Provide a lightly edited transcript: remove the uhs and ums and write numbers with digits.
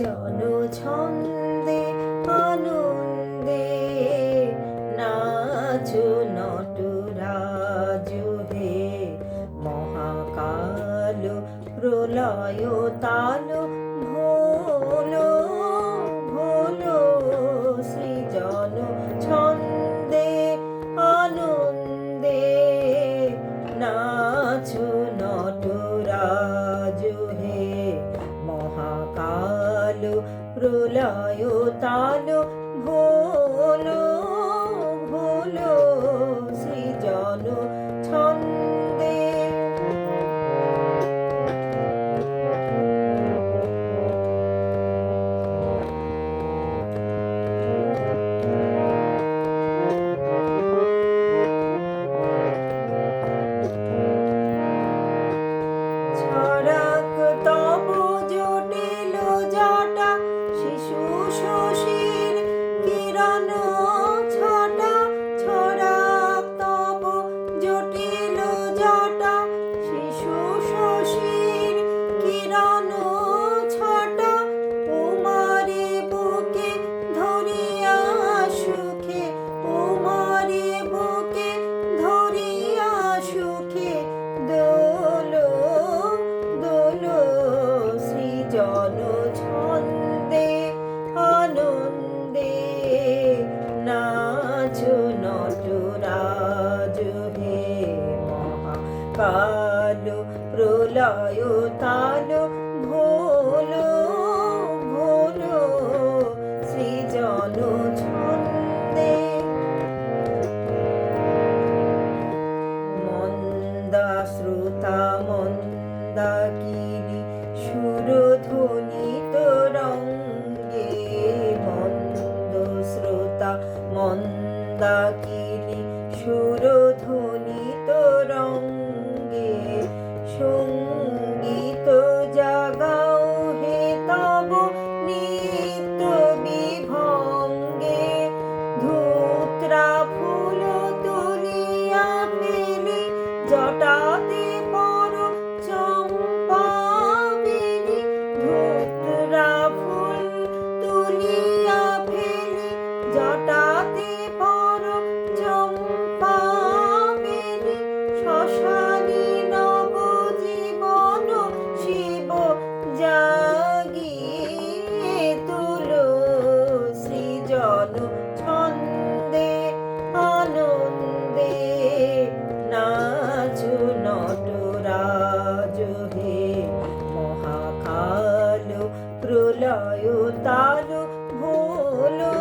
জন ছন্দে আনন্দে নাচো নটরাজ হে মহাকাল প্রলয় তাল ভোলো ভোলো সৃজন ছন্দে আনন্দে নাচো নটরাজ হে মহাকাল প্রলয় তাল ভোলো ভোলো সৃজন ছন্দে। ছড়াক তব জটিল জটা শিশু শশীর কিরণ ছটা ছড়াক তব জটিল জটা শিশু শশীর কিরণ ছটা উমারে বুকে ধরিয়া সুখে উমারে বুকে ধরিয়া সুখে দোলো দোলো সৃজন ছন্দে আনন্দে নাচো নটরাজ হে মহাকাল প্রলয় তাল ভোলো ভোলো সৃজন ছন্দে। মন্দা শ্রোতা মন্দাকিনী সুরধ্বনিত রঙ্গে মন্দ শ্রোতা মন্দাকিনী সুরধ্বনিত রঙ্গে সঙ্গীত জাগাও হে তব নিত্য বিভঙ্গে ধূত্রা ফুল তুলিয়া ফেলি জটাতে পর চম্পা বেলি ধূত্রা ফুল তুলিয়া ফেলি জটাতে পর চম্পা বেলি শ্মশানী নব জীবন শিব জাগিয়ে তুলো সৃজন ছন্দে আনন্দে নাচো নটরাজ হে মহাকাল প্রলয় তাল ভোলো